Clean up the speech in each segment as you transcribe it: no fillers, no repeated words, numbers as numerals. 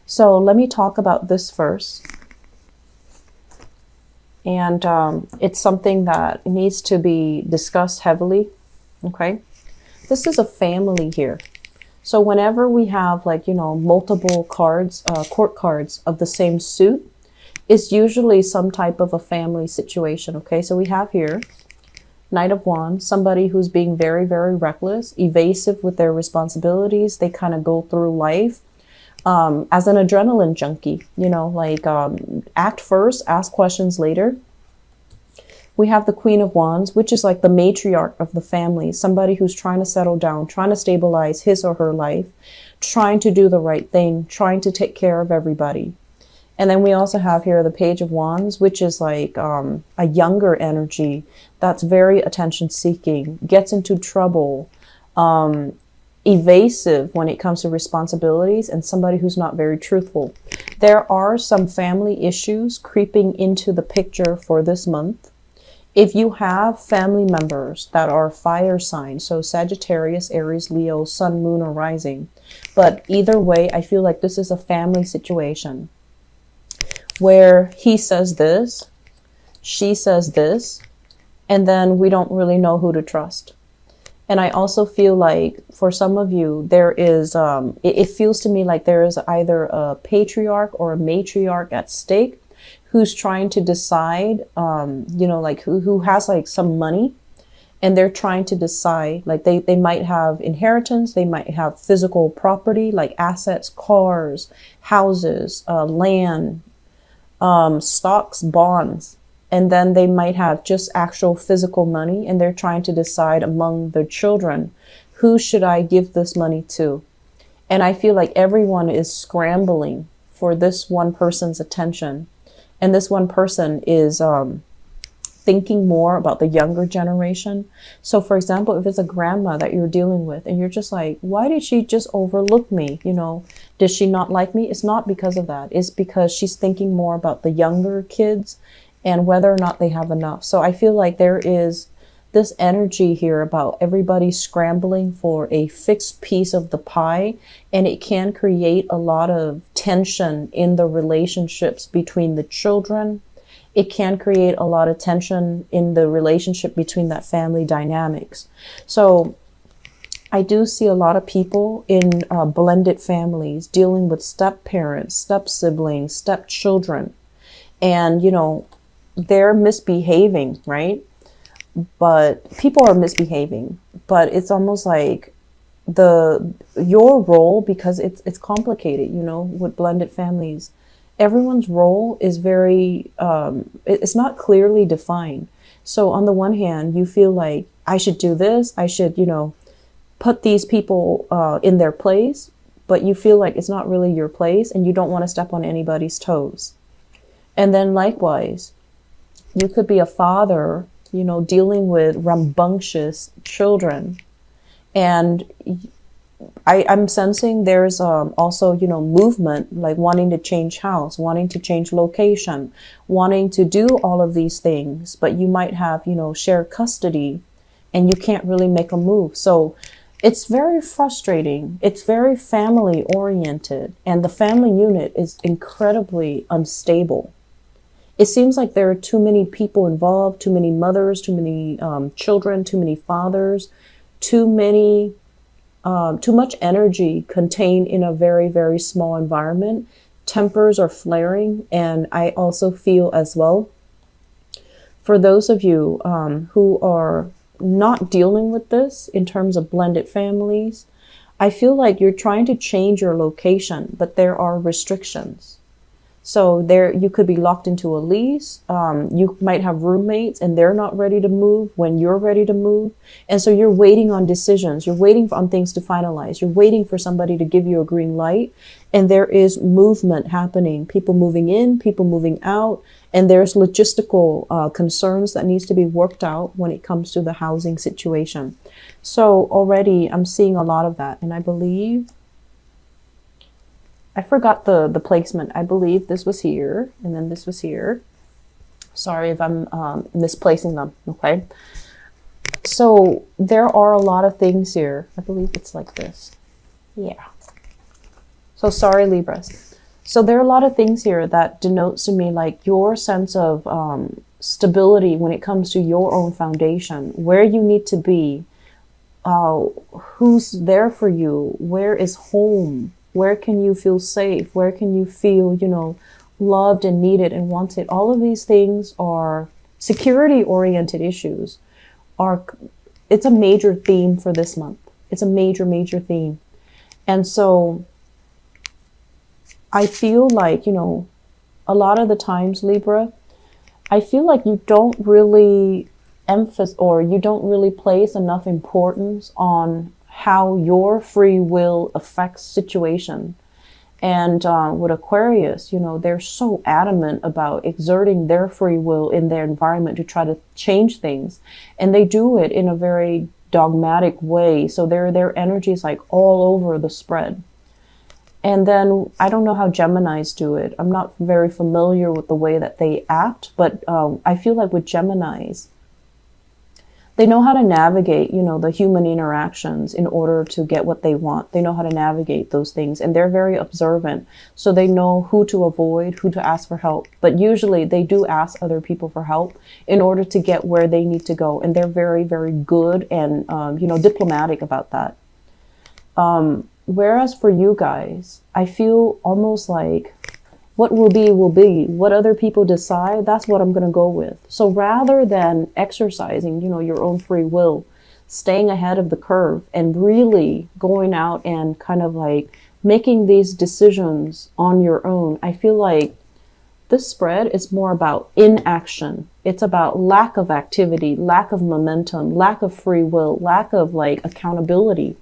So let me talk about this first. And it's something that needs to be discussed heavily. Okay. This is a family here. So whenever we have, like, you know, multiple cards, court cards of the same suit, it's usually some type of a family situation. Okay. So we have here Knight of Wands, somebody who's being very, very reckless, evasive with their responsibilities. They kind of go through life as an adrenaline junkie, you know, like act first, ask questions later. We have the Queen of Wands, which is like the matriarch of the family, somebody who's trying to settle down, trying to stabilize his or her life, trying to do the right thing, trying to take care of everybody. And then we also have here the Page of Wands, which is like a younger energy that's very attention seeking, gets into trouble, evasive when it comes to responsibilities, and somebody who's not very truthful. There are some family issues creeping into the picture for this month. If you have family members that are fire signs, so Sagittarius, Aries, Leo, Sun, Moon, or Rising, but either way, I feel like this is a family situation where he says this, she says this, and then we don't really know who to trust. And I also feel like for some of you, there is, it feels to me like there is either a patriarch or a matriarch at stake who's trying to decide, you know, like who has like some money, and they're trying to decide, like they might have inheritance, they might have physical property, like assets, cars, houses, land, stocks, bonds. And then they might have just actual physical money, and they're trying to decide among their children, who should I give this money to? And I feel like everyone is scrambling for this one person's attention. And this one person is thinking more about the younger generation. So for example, if it's a grandma that you're dealing with and you're just like, why did she just overlook me? You know, did she not like me? It's not because of that. It's because she's thinking more about the younger kids and whether or not they have enough. So I feel like there is this energy here about everybody scrambling for a fixed piece of the pie, and it can create a lot of tension in the relationships between the children. It can create a lot of tension in the relationship between that family dynamics. So I do see a lot of people in blended families dealing with step parents, step siblings, step children, and, you know, they're misbehaving, right? But people are misbehaving, but it's almost like your role, because it's complicated, you know, with blended families. Everyone's role is very, it's not clearly defined. So on the one hand, you feel like I should do this, I should, you know, put these people in their place, but you feel like it's not really your place and you don't want to step on anybody's toes. And then likewise, you could be a father, you know, dealing with rambunctious children. And I'm sensing there's also, you know, movement, like wanting to change house, wanting to change location, wanting to do all of these things. But you might have, you know, shared custody and you can't really make a move. So it's very frustrating. It's very family oriented. And the family unit is incredibly unstable. It seems like there are too many people involved, too many mothers, too many children, too many fathers, too much energy contained in a very, very small environment. Tempers are flaring. And I also feel as well, for those of you who are not dealing with this in terms of blended families, I feel like you're trying to change your location, but there are restrictions. So there, you could be locked into a lease. You might have roommates and they're not ready to move when you're ready to move. And so you're waiting on decisions. You're waiting on things to finalize. You're waiting for somebody to give you a green light. And there is movement happening, people moving in, people moving out. And there's logistical concerns that needs to be worked out when it comes to the housing situation. So already I'm seeing a lot of that. And I believe, I forgot the placement. I believe this was here and then this was here. Sorry if I'm misplacing them, okay? So there are a lot of things here. I believe it's like this. Yeah. So sorry, Libras. So there are a lot of things here that denotes to me like your sense of stability when it comes to your own foundation, where you need to be, who's there for you, where is home, where can you feel safe, where can you feel, you know, loved and needed and wanted. All of these things are security oriented issues. It's a major theme for this month. It's a major theme. And so I feel like, you know, a lot of the times, Libra, I feel like you don't really emphasize, or you don't really place enough importance on how your free will affects situation. And with Aquarius, you know, they're so adamant about exerting their free will in their environment to try to change things. And they do it in a very dogmatic way. So their energy is like all over the spread. And then I don't know how Geminis do it. I'm not very familiar with the way that they act, but I feel like with Geminis, they know how to navigate, you know, the human interactions in order to get what they want. They know how to navigate those things, and they're very observant. So they know who to avoid, who to ask for help. But usually they do ask other people for help in order to get where they need to go. And they're very, very good and, you know, diplomatic about that. Whereas for you guys, I feel almost like what will be will be. What other people decide, that's what I'm going to go with. So rather than exercising, you know, your own free will, staying ahead of the curve and really going out and kind of like making these decisions on your own, I feel like this spread is more about inaction. It's about lack of activity, lack of momentum, lack of free will, lack of like accountability.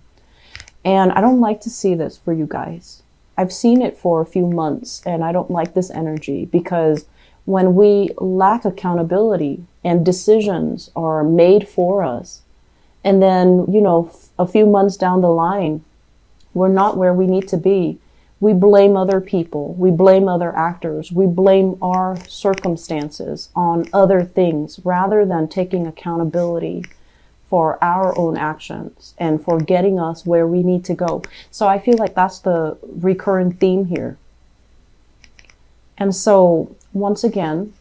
And I don't like to see this for you guys. I've seen it for a few months, and I don't like this energy, because when we lack accountability and decisions are made for us, and then, you know, a few months down the line, we're not where we need to be, we blame other people, we blame other actors, we blame our circumstances on other things rather than taking accountability for our own actions and for getting us where we need to go. So I feel like that's the recurring theme here. And so once again,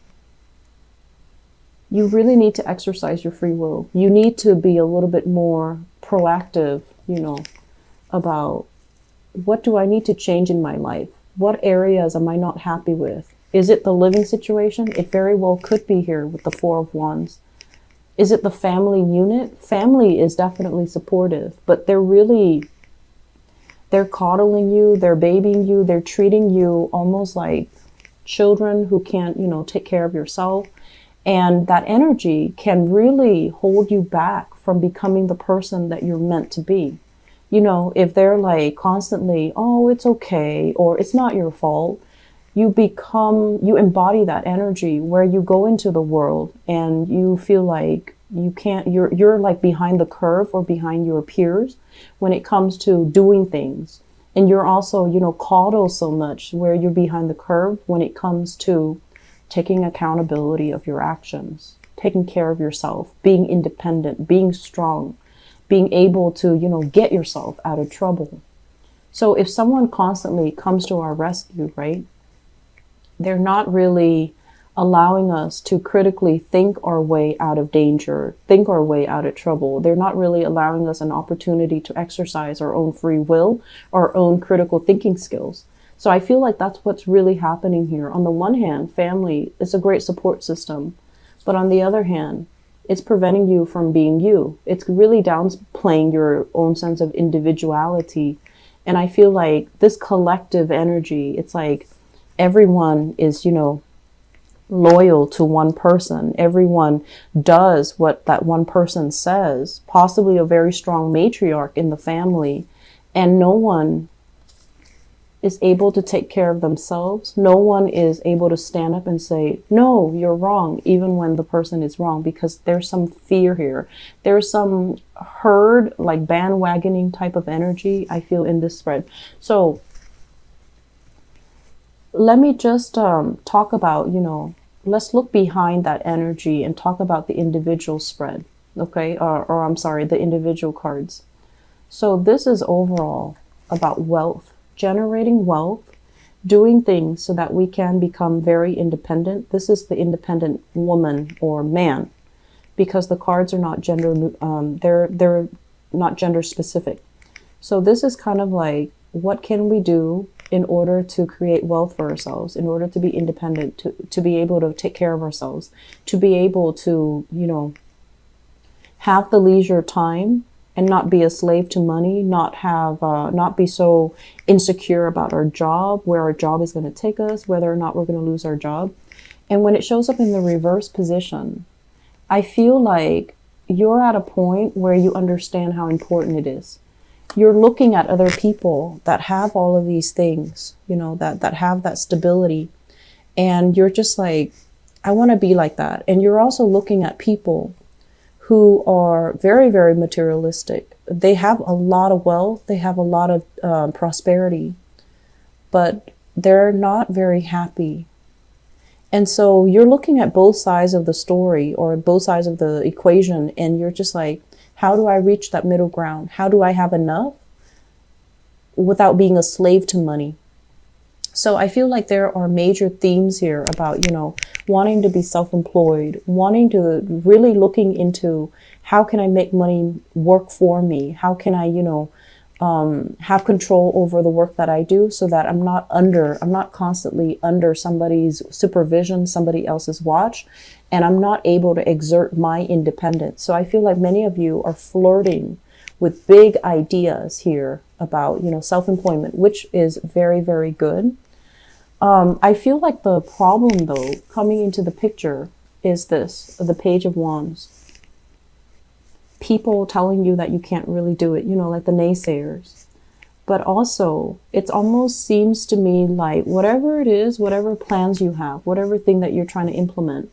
you really need to exercise your free will. You need to be a little bit more proactive, you know, about what do I need to change in my life? What areas am I not happy with? Is it the living situation? It very well could be here with the Four of Wands. Is it the family unit? Family is definitely supportive, but they're coddling you, they're babying you, they're treating you almost like children who can't, you know, take care of yourself. And that energy can really hold you back from becoming the person that you're meant to be. You know, if they're like constantly, oh, it's okay, or it's not your fault, you embody that energy where you go into the world and you feel like you're like behind the curve or behind your peers when it comes to doing things. And you're also, you know, coddled so much where you're behind the curve when it comes to taking accountability of your actions, taking care of yourself, being independent, being strong, being able to, you know, get yourself out of trouble. So if someone constantly comes to our rescue, right, they're not really allowing us to critically think our way out of danger, think our way out of trouble. They're not really allowing us an opportunity to exercise our own free will, our own critical thinking skills. So I feel like that's what's really happening here. On the one hand, family is a great support system, but on the other hand, it's preventing you from being you. It's really downplaying your own sense of individuality. And I feel like this collective energy, it's like everyone is, you know, loyal to one person. Everyone does what that one person says, possibly a very strong matriarch in the family, and no one is able to take care of themselves. No one is able to stand up and say, no, you're wrong, even when the person is wrong, because there's some fear here. There's some herd, like bandwagoning type of energy I feel in this spread. So let me just talk about, you know, let's look behind that energy and talk about the individual spread, okay? Or I'm sorry, the individual cards. So this is overall about wealth, generating wealth, doing things so that we can become very independent. This is the independent woman or man, because the cards are not they're not gender specific. So this is kind of like, what can we do in order to create wealth for ourselves, in order to be independent, to be able to take care of ourselves, to be able to, you know, have the leisure time and not be a slave to money, not be so insecure about our job, where our job is going to take us, whether or not we're going to lose our job. And when it shows up in the reverse position, I feel like you're at a point where you understand how important it is. You're looking at other people that have all of these things, you know, that have that stability. And you're just like, I want to be like that. And you're also looking at people who are very, very materialistic. They have a lot of wealth. They have a lot of prosperity, but they're not very happy. And so you're looking at both sides of the story, or both sides of the equation, and you're just like, how do I reach that middle ground? How do I have enough without being a slave to money? So I feel like there are major themes here about, you know, wanting to be self-employed, wanting to really looking into how can I make money work for me? How can I, you know, have control over the work that I do, so that I'm not constantly under somebody's supervision, somebody else's watch, and I'm not able to exert my independence. So I feel like many of you are flirting with big ideas here about, you know, self-employment, which is very, very good. I feel like the problem, though, coming into the picture is this, the Page of Wands. People telling you that you can't really do it, you know, like the naysayers. But also, it almost seems to me like whatever it is, whatever plans you have, whatever thing that you're trying to implement,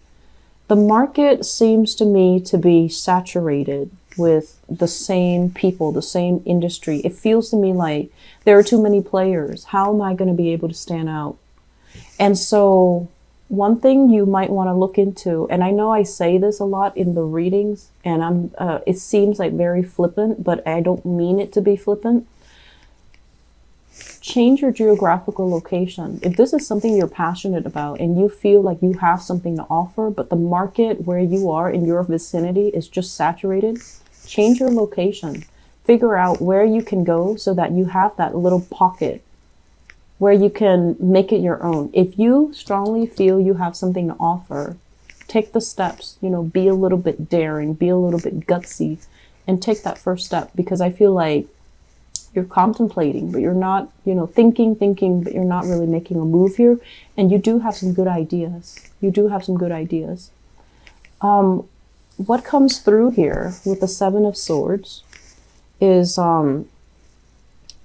the market seems to me to be saturated with the same people, the same industry. It feels to me like there are too many players. How am I going to be able to stand out? And so one thing you might want to look into, and I know I say this a lot in the readings, and it seems like very flippant, but I don't mean it to be flippant. Change your geographical location. If this is something you're passionate about and you feel like you have something to offer, but the market where you are in your vicinity is just saturated, change your location. Figure out where you can go so that you have that little pocket where you can make it your own. If you strongly feel you have something to offer, take the steps, you know, be a little bit daring, be a little bit gutsy, and take that first step, because I feel like you're contemplating, but you're not, you know, thinking, but you're not really making a move here. And you do have some good ideas. You do have some good ideas. What comes through here with the Seven of Swords is,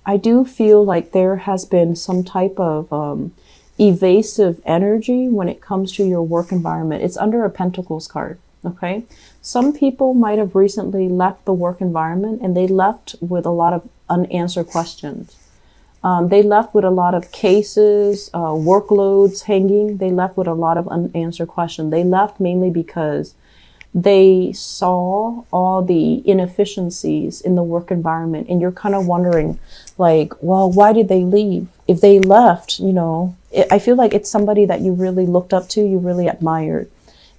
I do feel like there has been some type of evasive energy when it comes to your work environment. It's under a Pentacles card, okay? Some people might have recently left the work environment, and they left with a lot of unanswered questions. They left with a lot of cases, workloads hanging. They left with a lot of unanswered questions. They left mainly because they saw all the inefficiencies in the work environment, and you're kind of wondering, like, well, why did they leave? If they left, you know, I feel like it's somebody that you really looked up to, you really admired.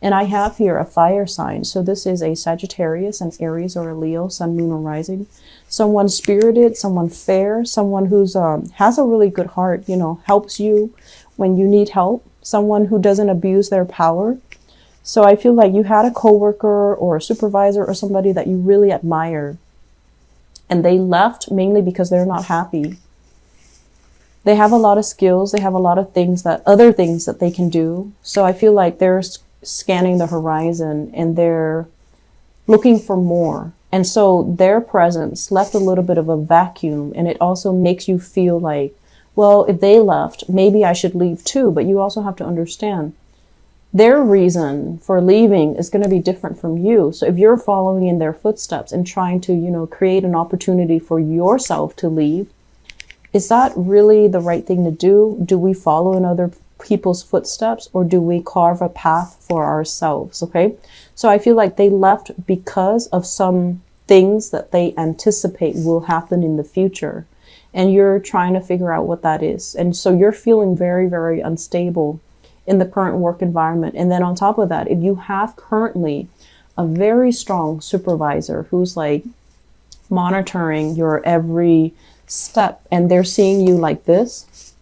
And I have here a fire sign. So this is a Sagittarius, an Aries, or a Leo, Sun, Moon, or Rising. Someone spirited, someone fair, someone who's has a really good heart, you know, helps you when you need help, someone who doesn't abuse their power. So I feel like you had a coworker or a supervisor or somebody that you really admire, and they left mainly because they're not happy. They have a lot of skills. They have a lot of other things that they can do. So I feel like they're scanning the horizon and they're looking for more. And so their presence left a little bit of a vacuum, and it also makes you feel like, well, if they left, maybe I should leave too. But you also have to understand, their reason for leaving is going to be different from you. So if you're following in their footsteps and trying to, you know, create an opportunity for yourself to leave, is that really the right thing to do? Do we follow in other people's footsteps, or do we carve a path for ourselves? Okay. So I feel like they left because of some things that they anticipate will happen in the future. and you're trying to figure out what that is. And so you're feeling very, very unstable in the current work environment. And then on top of that, if you have currently a very strong supervisor who's like monitoring your every step, and they're seeing you like this,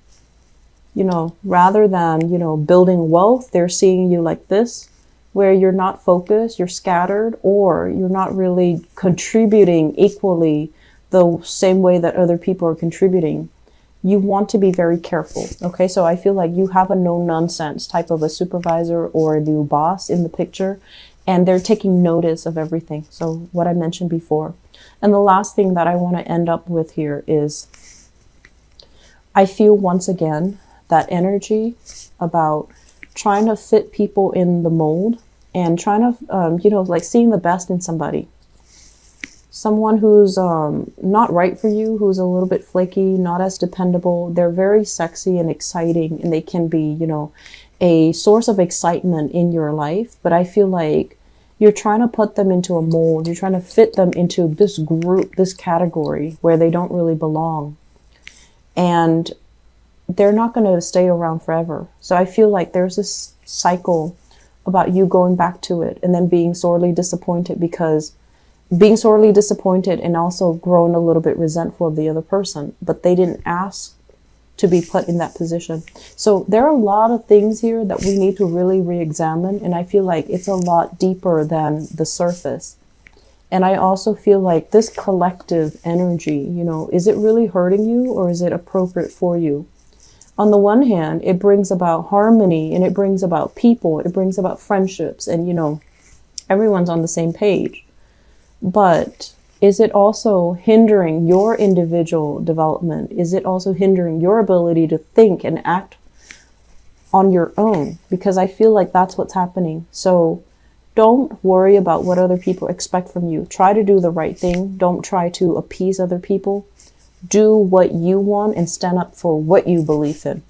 you know, rather than, you know, building wealth, they're seeing you like this, where you're not focused, you're scattered, or you're not really contributing equally the same way that other people are contributing. You want to be very careful. Okay, so I feel like you have a no nonsense type of a supervisor or a new boss in the picture, and they're taking notice of everything. So what I mentioned before. And the last thing that I want to end up with here is, I feel once again that energy about trying to fit people in the mold and trying to, you know, like seeing the best in somebody. Someone who's not right for you, who's a little bit flaky, not as dependable. They're very sexy and exciting, and they can be, you know, a source of excitement in your life. But I feel like you're trying to put them into a mold. You're trying to fit them into this group, this category where they don't really belong. And they're not going to stay around forever. So I feel like there's this cycle about you going back to it and then being sorely disappointed, because being sorely disappointed and also growing a little bit resentful of the other person, but they didn't ask to be put in that position. So there are a lot of things here that we need to really re-examine, and I feel like it's a lot deeper than the surface. And I also feel like this collective energy, you know, is it really hurting you, or is it appropriate for you? On the one hand, it brings about harmony, and it brings about people, it brings about friendships, and, you know, everyone's on the same page. But is it also hindering your individual development? Is it also hindering your ability to think and act on your own? Because I feel like that's what's happening. So don't worry about what other people expect from you. Try to do the right thing. Don't try to appease other people. Do what you want and stand up for what you believe in.